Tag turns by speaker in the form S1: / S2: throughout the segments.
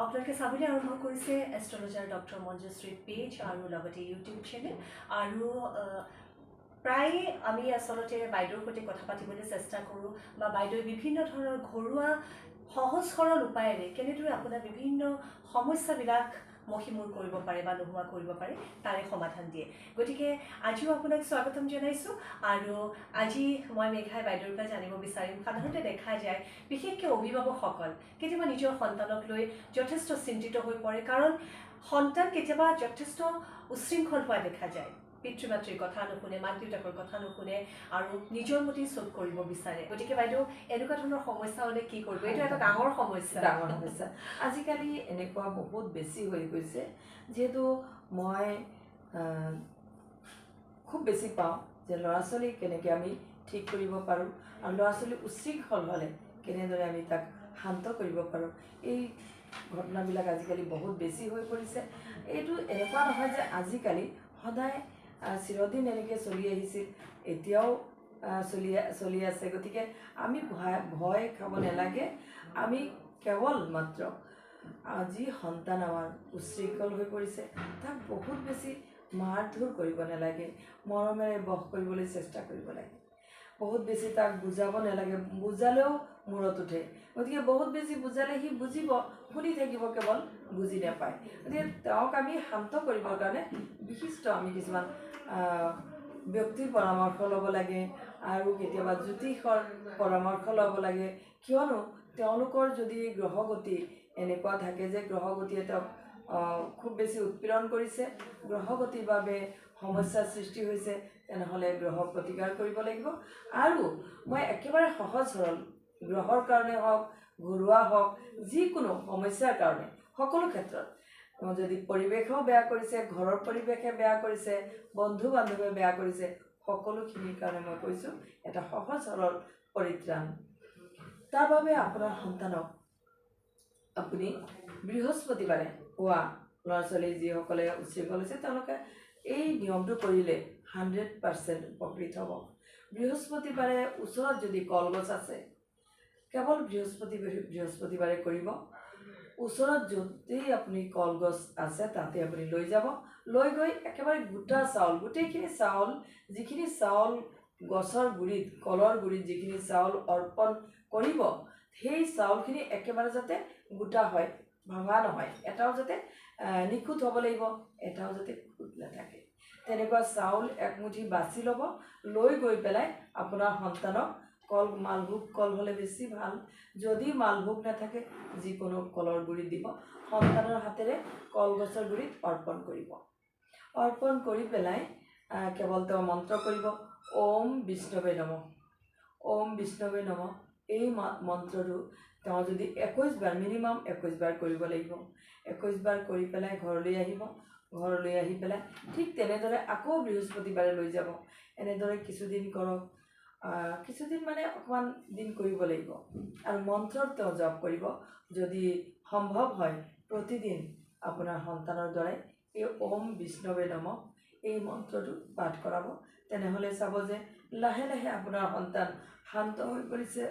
S1: আপোনালোকে চাবলৈ আৰম্ভ কৰিছে এষ্ট্ৰলজাৰ ডক্টৰ মঞ্জুশ্ৰী পেজ আৰু লগতে ইউটিউব চেনেল আৰু প্ৰায় আমি আচলতে বাইদেউৰ সৈতে কথা পাতিবলৈ চেষ্টা কৰোঁ বা বাইদেৱে বিভিন্ন ধৰণৰ ঘৰুৱা সহজ সৰল উপায়েৰে কেনেদৰে আপোনাৰ বিভিন্ন সমস্যাবিলাক মহিমূৰ কৰিব পাৰে বা নোহোৱা কৰিব পাৰে তাৰে সমাধান দিয়ে। গতিকে আজিও আপোনাক স্বাগতম জনাইছোঁ আৰু আজি মই মেঘাই বাইদেউৰ পৰা জানিব বিচাৰিম সাধাৰণতে দেখা যায় বিশেষকৈ অভিভাৱকসকল কেতিয়াবা নিজৰ সন্তানক লৈ যথেষ্ট চিন্তিত হৈ পৰে কাৰণ সন্তান কেতিয়াবা যথেষ্ট উশৃংখল হোৱা দেখা যায়। পিতৃ মাতৃৰ কথা নুশুনে, মাক দেউতাকৰ কথা নুশুনে আৰু নিজৰ মতেই চব কৰিব বিচাৰে। গতিকে বাইদেউ এনেকুৱা ধৰণৰ সমস্যা হ'লে কি কৰিব? এইটো এটা ডাঙৰ সমস্যা।
S2: আজিকালি এনেকুৱা বহুত বেছি হৈ গৈছে যিহেতু মই খুব বেছি পাওঁ যে ল'ৰা ছোৱালীক কেনেকৈ আমি ঠিক কৰিব পাৰোঁ আৰু ল'ৰা ছোৱালী উশৃংখল হ'লে কেনেদৰে আমি তাক শান্ত কৰিব পাৰোঁ। এই ঘটনাবিলাক আজিকালি বহুত বেছি হৈ পৰিছে। এইটো এনেকুৱা নহয় যে আজিকালি সদায় চিৰদিন এনেকৈ চলি আহিছিল, এতিয়াও চলি আছে। গতিকে আমি ভয় খাব নালাগে। আমি কেৱল মাত্ৰ যি সন্তান আমাৰ উশৃংখল হৈ পৰিছে তাক বহুত বেছি মাৰধৰ কৰিব নালাগে, মৰমেৰে বস কৰিবলৈ চেষ্টা কৰিব লাগে। বহুত বেছি তাক বুজাব নালাগে, বুজালেও মূৰত উঠে। গতিকে বহুত বেছি বুজালে সি বুজিব, শুনি থাকিব, কেৱল বুজি নাপায়। গতিকে তেওঁক আমি শান্ত কৰিবৰ কাৰণে বিশিষ্ট আমি কিছুমান ব্যক্তিৰ পৰামৰ্শ ল'ব লাগে আৰু কেতিয়াবা জ্যোতিষৰ পৰামৰ্শ ল'ব লাগে। কিয়নো তেওঁলোকৰ যদি গ্ৰহগতি এনেকুৱা থাকে যে গ্ৰহগতিয়ে তেওঁক খুব বেছি উৎপীড়ন কৰিছে, গ্ৰহগতিৰ বাবে সমস্যাৰ সৃষ্টি হৈছে, তেনেহ'লে গ্ৰহ প্ৰতিকাৰ কৰিব লাগিব। আৰু মই একেবাৰে সহজ সৰল গ্ৰহৰ কাৰণে হওক, ঘৰুৱা হওক, যিকোনো সমস্যাৰ কাৰণে সকলো ক্ষেত্ৰত যদি পৰিৱেশেও বেয়া কৰিছে, ঘৰৰ পৰিৱেশে বেয়া কৰিছে, বন্ধু বান্ধৱে বেয়া কৰিছে, সকলোখিনিৰ কাৰণে মই কৈছোঁ এটা সহজ সৰল পৰিত্ৰাণ। তাৰ বাবে আপোনাৰ সন্তানক আপুনি বৃহস্পতিবাৰে পুৱা ল'ৰা ছোৱালী যিসকলে উশৃংখল হৈছে তেওঁলোকে এই নিয়মটো কৰিলে 100% উপকৃত হ'ব। বৃহস্পতিবাৰে ওচৰত যদি কলগছ আছে, কেৱল বৃহস্পতিবাৰে কৰিব। ওচৰত য'তেই আপুনি কলগছ আছে তাতে আপুনি লৈ যাব, লৈ গৈ একেবাৰে গোটা চাউল, গোটেইখিনি চাউল, যিখিনি চাউল গছৰ গুৰিত, কলৰ গুৰিত যিখিনি চাউল অৰ্পণ কৰিব, সেই চাউলখিনি একেবাৰে যাতে গোটা হয়, ভঙা নহয়, এটাও যাতে নিখুঁত হ'ব লাগিব, এটাও যাতে খুঁত নাথাকে। তেনেকুৱা চাউল একমুঠি বাছি ল'ব, লৈ গৈ পেলাই আপোনাৰ সন্তানক মালভোগ কল হ'লে বেছি ভাল, যদি মালভোগ নাথাকে যিকোনো কলৰ গুৰিত দিব, সন্তানৰ হাতেৰে কলগছৰ গুৰিত অৰ্পণ কৰিব। অৰ্পণ কৰি পেলাই কেৱল তেওঁ মন্ত্ৰ কৰিব, ওম বিষ্ণৱে নমঃ, ওম বিষ্ণৱে নমঃ। এই মন্ত্ৰটো তেওঁ যদি 21 বাৰ, মিনিমাম 21 বাৰ কৰিব লাগিব। 21 বাৰ কৰি পেলাই ঘৰলৈ আহিব, ঘৰলৈ আহি পেলাই ঠিক তেনেদৰে আকৌ বৃহস্পতিবাৰে লৈ যাব। এনেদৰে কিছুদিন কৰক, কিছুদিন মানে অকণমান দিন কৰিব লাগিব আৰু মন্ত্ৰত তেওঁ জপ কৰিব। যদি সম্ভৱ হয় প্ৰতিদিন আপোনাৰ সন্তানৰ দ্বাৰাই এই ওম বিষ্ণৱে নমঃ এই মন্ত্ৰটো পাঠ কৰাব, তেনেহ'লে চাব যে লাহে লাহে আপোনাৰ সন্তান শান্ত হৈ পৰিছে,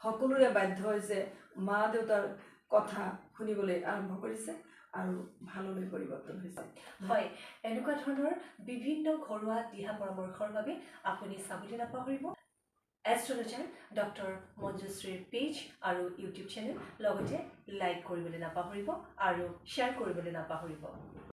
S2: সকলোৰে বাধ্য হৈছে, মা দেউতাৰ কথা শুনিবলৈ আৰম্ভ কৰিছে আৰু ভাললৈ পৰিৱৰ্তন হৈছে।
S1: হয়, এনেকুৱা ধৰণৰ বিভিন্ন ঘৰুৱা দিহা পৰামৰ্শৰ বাবে আপুনি চাবলৈ নাপাহৰিব এষ্ট্ৰলজাৰ ডক্টৰ মঞ্জুশ্ৰীৰ পেজ আৰু ইউটিউব চেনেল, লগতে লাইক কৰিবলৈ নাপাহৰিব আৰু শ্বেয়াৰ কৰিবলৈ নাপাহৰিব।